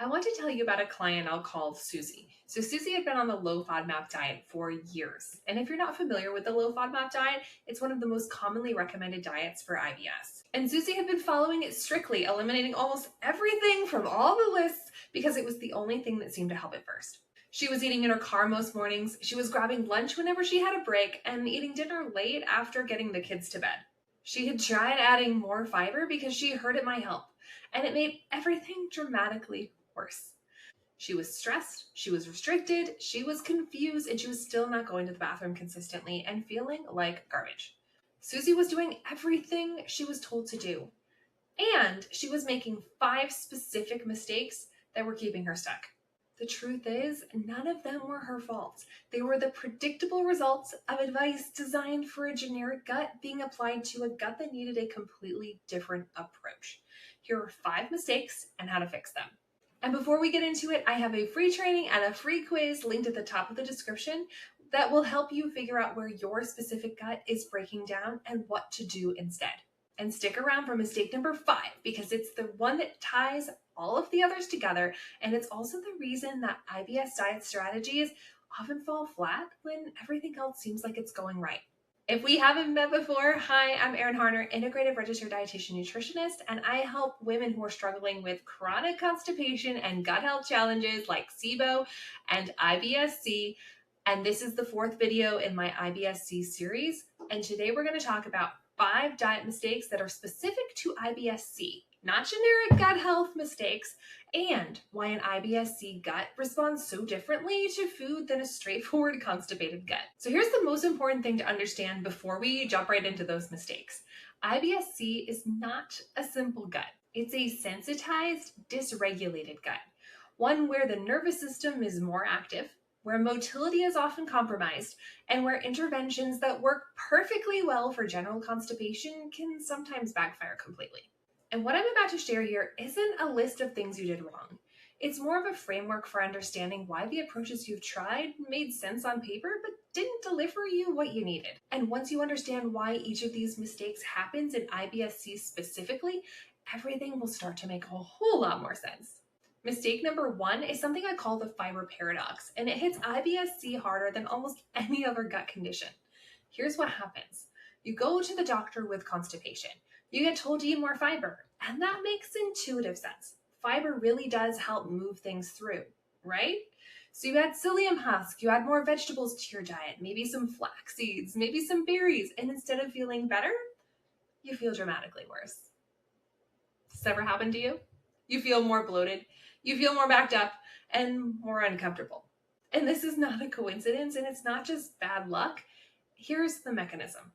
I want to tell you about a client I'll call Susie. So Susie had been on the low FODMAP diet for years. And if you're not familiar with the low FODMAP diet, it's one of the most commonly recommended diets for IBS. And Susie had been following it strictly, eliminating almost everything from all the lists because it was the only thing that seemed to help at first. She was eating in her car most mornings, she was grabbing lunch whenever she had a break, and eating dinner late after getting the kids to bed. She had tried adding more fiber because she heard it might help, and it made everything dramatically worse. She was stressed, she was restricted, she was confused, and she was still not going to the bathroom consistently and feeling like garbage. Susie was doing everything she was told to do, and she was making 5 specific mistakes that were keeping her stuck. The truth is, none of them were her fault. They were the predictable results of advice designed for a generic gut being applied to a gut that needed a completely different approach. Here are 5 mistakes and how to fix them. And before we get into it, I have a free training and a free quiz linked at the top of the description that will help you figure out where your specific gut is breaking down and what to do instead. And stick around for mistake number 5 because it's the one that ties all of the others together, and it's also the reason that IBS diet strategies often fall flat when everything else seems like it's going right. If we haven't met before, hi, I'm Erin Harner, Integrative Registered Dietitian Nutritionist, and I help women who are struggling with chronic constipation and gut health challenges like SIBO and IBS-C. And this is the 4th video in my IBS-C series. And today we're going to talk about 5 diet mistakes that are specific to IBS-C, not generic gut health mistakes, and why an IBS-C gut responds so differently to food than a straightforward constipated gut. So here's the most important thing to understand before we jump right into those mistakes. IBS-C is not a simple gut. It's a sensitized, dysregulated gut, one where the nervous system is more active, where motility is often compromised, and where interventions that work perfectly well for general constipation can sometimes backfire completely. And what I'm about to share here isn't a list of things you did wrong. It's more of a framework for understanding why the approaches you've tried made sense on paper, but didn't deliver you what you needed. And once you understand why each of these mistakes happens in IBS-C specifically, everything will start to make a whole lot more sense. Mistake number 1 is something I call the fiber paradox, and it hits IBS-C harder than almost any other gut condition. Here's what happens. You go to the doctor with constipation. You get told to eat more fiber, and that makes intuitive sense. Fiber really does help move things through, right? So you add psyllium husk, you add more vegetables to your diet, maybe some flax seeds, maybe some berries, and instead of feeling better, you feel dramatically worse. Does this ever happen to you? You feel more bloated, you feel more backed up, and more uncomfortable. And this is not a coincidence, and it's not just bad luck. Here's the mechanism.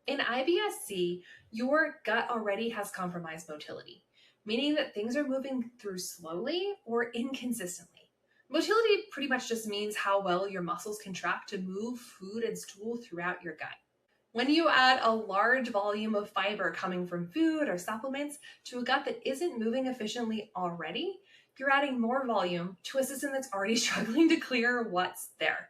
In IBS-C, your gut already has compromised motility, meaning that things are moving through slowly or inconsistently. Motility pretty much just means how well your muscles contract to move food and stool throughout your gut. When you add a large volume of fiber coming from food or supplements to a gut that isn't moving efficiently already, you're adding more volume to a system that's already struggling to clear what's there.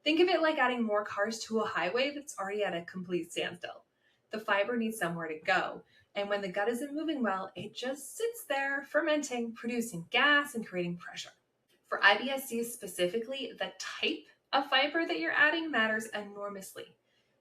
Think of it like adding more cars to a highway that's already at a complete standstill. The fiber needs somewhere to go, and when the gut isn't moving well, it just sits there fermenting, producing gas, and creating pressure. For IBS-C specifically, the type of fiber that you're adding matters enormously.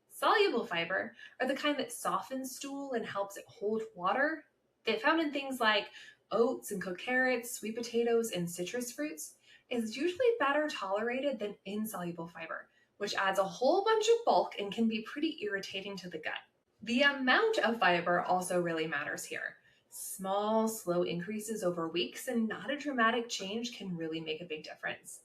Soluble fiber are the kind that softens stool and helps it hold water. They're found in things like oats and cooked carrots, sweet potatoes, and citrus fruits. Is usually better tolerated than insoluble fiber, which adds a whole bunch of bulk and can be pretty irritating to the gut. The amount of fiber also really matters here. Small, slow increases over weeks and not a dramatic change can really make a big difference.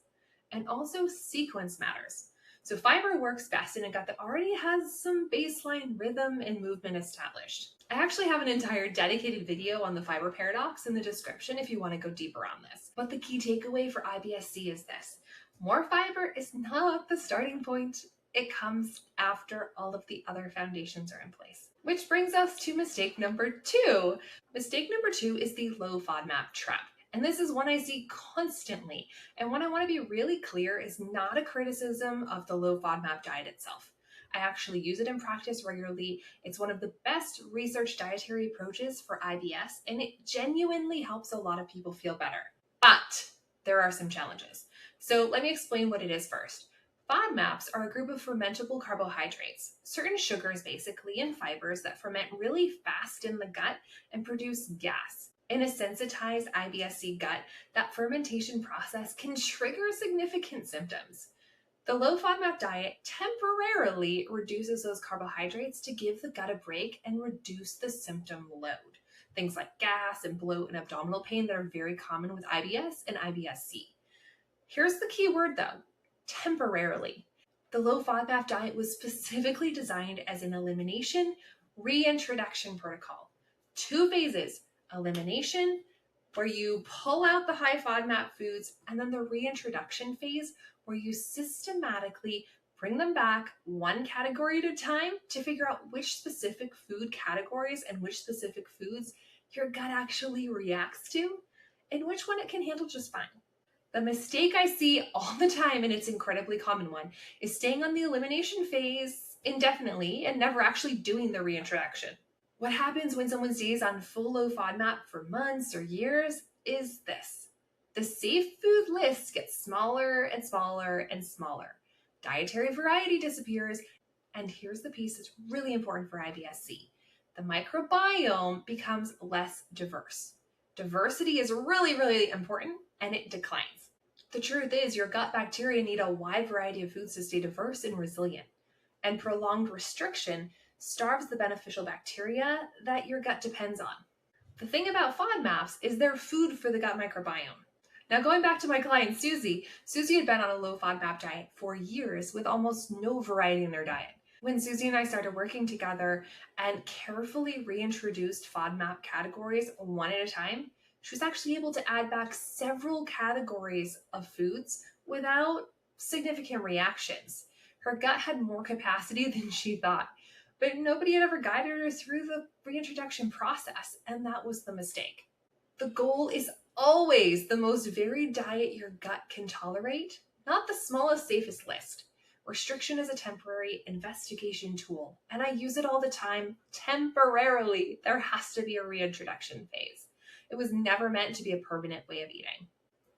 And also sequence matters. So fiber works best in a gut that already has some baseline rhythm and movement established. I actually have an entire dedicated video on the fiber paradox in the description if you want to go deeper on this. But the key takeaway for IBS-C is this. More fiber is not the starting point. It comes after all of the other foundations are in place. Which brings us to mistake number 2. Mistake number 2 is the low FODMAP trap. And this is one I see constantly. And what I want to be really clear is not a criticism of the low FODMAP diet itself. I actually use it in practice regularly. It's one of the best researched dietary approaches for IBS, and it genuinely helps a lot of people feel better. But there are some challenges. So let me explain what it is first. FODMAPs are a group of fermentable carbohydrates, certain sugars basically and fibers that ferment really fast in the gut and produce gas. In a sensitized IBS-C gut, that fermentation process can trigger significant symptoms. The low FODMAP diet temporarily reduces those carbohydrates to give the gut a break and reduce the symptom load. Things like gas and bloat and abdominal pain that are very common with IBS and IBS-C. Here's the key word though, temporarily. The low FODMAP diet was specifically designed as an elimination reintroduction protocol. 2 phases, elimination, where you pull out the high FODMAP foods, and then the reintroduction phase, where you systematically bring them back one category at a time to figure out which specific food categories and which specific foods your gut actually reacts to, and which one it can handle just fine. The mistake I see all the time, and it's an incredibly common one, is staying on the elimination phase indefinitely and never actually doing the reintroduction. What happens when someone stays on full low FODMAP for months or years is this. The safe food list gets smaller and smaller and smaller. Dietary variety disappears, and here's the piece that's really important for IBS-C. The microbiome becomes less diverse. Diversity is really, really important, and it declines. The truth is, your gut bacteria need a wide variety of foods to stay diverse and resilient, and prolonged restriction starves the beneficial bacteria that your gut depends on. The thing about FODMAPs is they're food for the gut microbiome. Now, going back to my client Susie had been on a low FODMAP diet for years with almost no variety in their diet. When Susie and I started working together and carefully reintroduced FODMAP categories one at a time, she was actually able to add back several categories of foods without significant reactions. Her gut had more capacity than she thought, but nobody had ever guided her through the reintroduction process, and that was the mistake. The goal is always the most varied diet your gut can tolerate, not the smallest, safest list. Restriction is a temporary investigation tool, and I use it all the time. Temporarily, there has to be a reintroduction phase. It was never meant to be a permanent way of eating.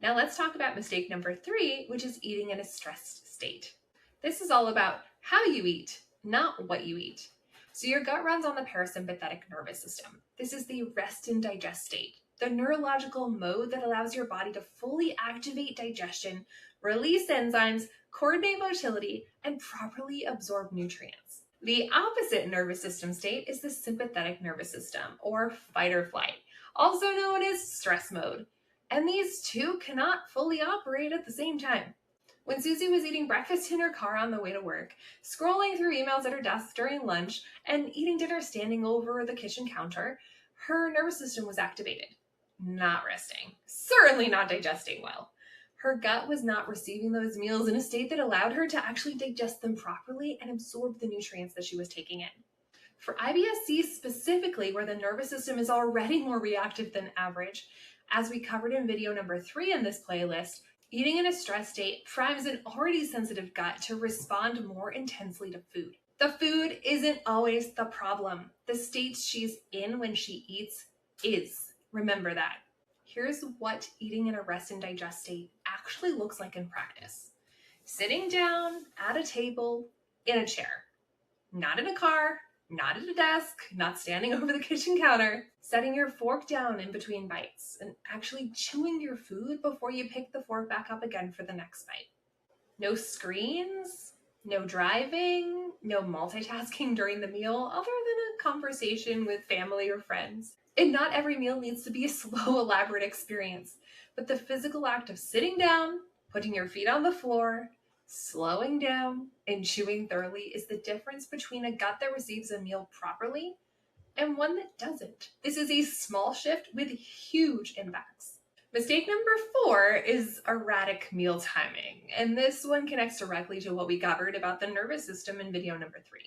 Now let's talk about mistake number 3, which is eating in a stressed state. This is all about how you eat, not what you eat. So your gut runs on the parasympathetic nervous system. This is the rest and digest state, the neurological mode that allows your body to fully activate digestion, release enzymes, coordinate motility, and properly absorb nutrients. The opposite nervous system state is the sympathetic nervous system, or fight or flight, also known as stress mode. And these two cannot fully operate at the same time. When Susie was eating breakfast in her car on the way to work, scrolling through emails at her desk during lunch, and eating dinner standing over the kitchen counter, her nervous system was activated. Not resting, certainly not digesting well. Her gut was not receiving those meals in a state that allowed her to actually digest them properly and absorb the nutrients that she was taking in. For IBS-C specifically, where the nervous system is already more reactive than average, as we covered in video number 3 in this playlist, eating in a stress state primes an already sensitive gut to respond more intensely to food. The food isn't always the problem. The state she's in when she eats is. Remember that. Here's what eating in a rest and digest state actually looks like in practice. Sitting down at a table in a chair, not in a car, not at a desk, not standing over the kitchen counter, setting your fork down in between bites and actually chewing your food before you pick the fork back up again for the next bite. No screens, no driving, no multitasking during the meal other than a conversation with family or friends. And not every meal needs to be a slow, elaborate experience, but the physical act of sitting down, putting your feet on the floor, slowing down, and chewing thoroughly is the difference between a gut that receives a meal properly and one that doesn't. This is a small shift with huge impacts. Mistake number 4 is erratic meal timing, and this one connects directly to what we covered about the nervous system in video number 3.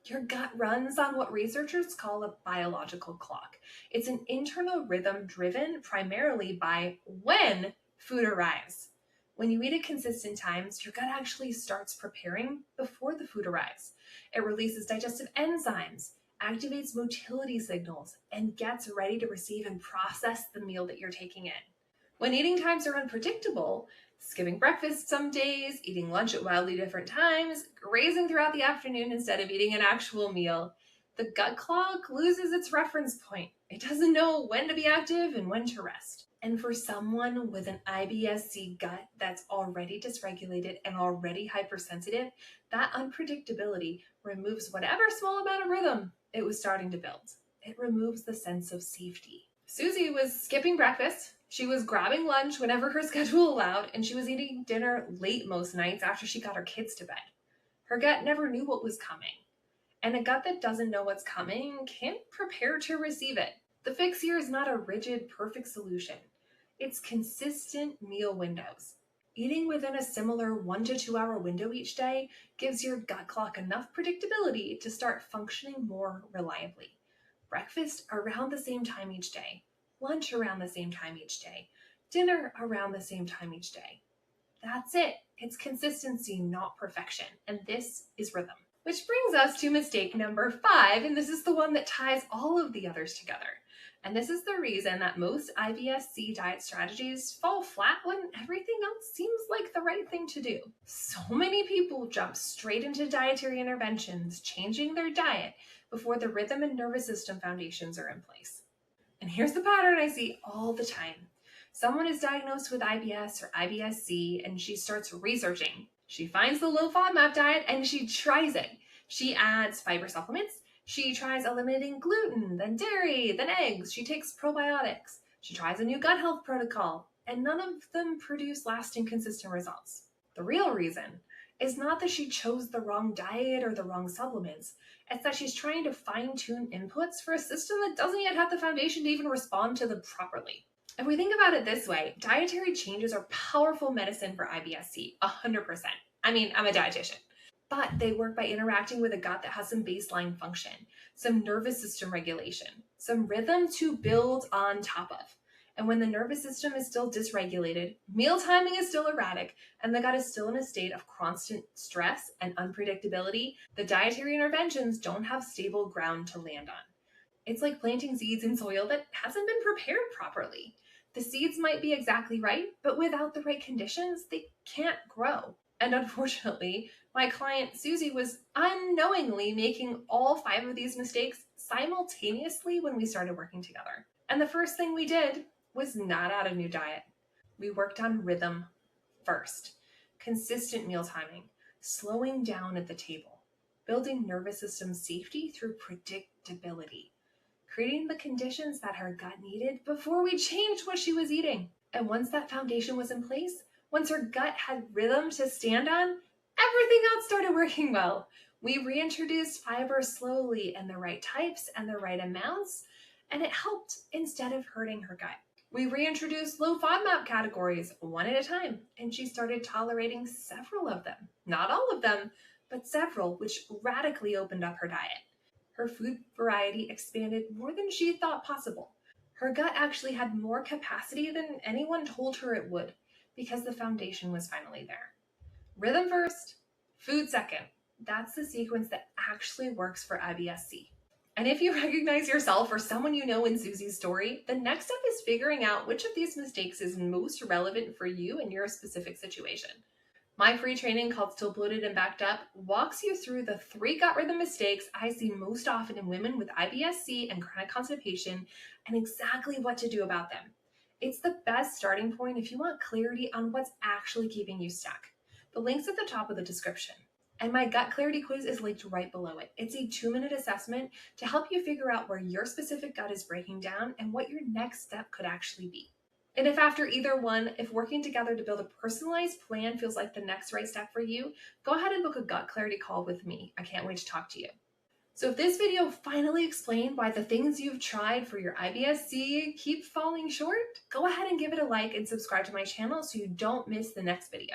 Your gut runs on what researchers call a biological clock. It's an internal rhythm driven primarily by when food arrives. When you eat at consistent times, your gut actually starts preparing before the food arrives. It releases digestive enzymes, activates motility signals, and gets ready to receive and process the meal that you're taking in. When eating times are unpredictable, skipping breakfast some days, eating lunch at wildly different times, grazing throughout the afternoon instead of eating an actual meal, the gut clock loses its reference point. It doesn't know when to be active and when to rest. And for someone with an IBS-C gut that's already dysregulated and already hypersensitive, that unpredictability removes whatever small amount of rhythm it was starting to build. It removes the sense of safety. Susie was skipping breakfast. She was grabbing lunch whenever her schedule allowed, and she was eating dinner late most nights after she got her kids to bed. Her gut never knew what was coming. And a gut that doesn't know what's coming can't prepare to receive it. The fix here is not a rigid, perfect solution. It's consistent meal windows. Eating within a similar 1 to 2 hour window each day gives your gut clock enough predictability to start functioning more reliably. Breakfast around the same time each day, lunch around the same time each day, dinner around the same time each day. That's it. It's consistency, not perfection. And this is rhythm. Which brings us to mistake number 5, and this is the one that ties all of the others together. And this is the reason that most IBS-C diet strategies fall flat when everything else seems like the right thing to do. So many people jump straight into dietary interventions, changing their diet before the rhythm and nervous system foundations are in place. And here's the pattern I see all the time. Someone is diagnosed with IBS or IBS-C and she starts researching. She finds the low FODMAP diet and she tries it. She adds fiber supplements. She tries eliminating gluten, then dairy, then eggs. She takes probiotics. She tries a new gut health protocol, and none of them produce lasting, consistent results. The real reason is not that she chose the wrong diet or the wrong supplements. It's that she's trying to fine-tune inputs for a system that doesn't yet have the foundation to even respond to them properly. If we think about it this way, dietary changes are powerful medicine for IBS-C, 100%. I mean, I'm a dietitian. But they work by interacting with a gut that has some baseline function, some nervous system regulation, some rhythm to build on top of. And when the nervous system is still dysregulated, meal timing is still erratic, and the gut is still in a state of constant stress and unpredictability, the dietary interventions don't have stable ground to land on. It's like planting seeds in soil that hasn't been prepared properly. The seeds might be exactly right, but without the right conditions, they can't grow. And unfortunately, my client Susie was unknowingly making all 5 of these mistakes simultaneously when we started working together. And the first thing we did was not add a new diet. We worked on rhythm first. Consistent meal timing, slowing down at the table, building nervous system safety through predictability, creating the conditions that her gut needed before we changed what she was eating. And once that foundation was in place, once her gut had rhythm to stand on, everything else started working well. We reintroduced fiber slowly in the right types and the right amounts, and it helped instead of hurting her gut. We reintroduced low FODMAP categories one at a time, and she started tolerating several of them. Not all of them, but several, which radically opened up her diet. Her food variety expanded more than she thought possible. Her gut actually had more capacity than anyone told her it would, because the foundation was finally there. Rhythm first, food second. That's the sequence that actually works for IBS-C. And if you recognize yourself or someone you know in Susie's story, the next step is figuring out which of these mistakes is most relevant for you in your specific situation. My free training called Still Bloated and Backed Up walks you through the 3 gut rhythm mistakes I see most often in women with IBS-C and chronic constipation and exactly what to do about them. It's the best starting point if you want clarity on what's actually keeping you stuck. The link's at the top of the description. And my gut clarity quiz is linked right below it. It's a 2-minute assessment to help you figure out where your specific gut is breaking down and what your next step could actually be. And if after either one, if working together to build a personalized plan feels like the next right step for you, go ahead and book a gut clarity call with me. I can't wait to talk to you. So if this video finally explained why the things you've tried for your IBS-C keep falling short, go ahead and give it a like and subscribe to my channel so you don't miss the next video.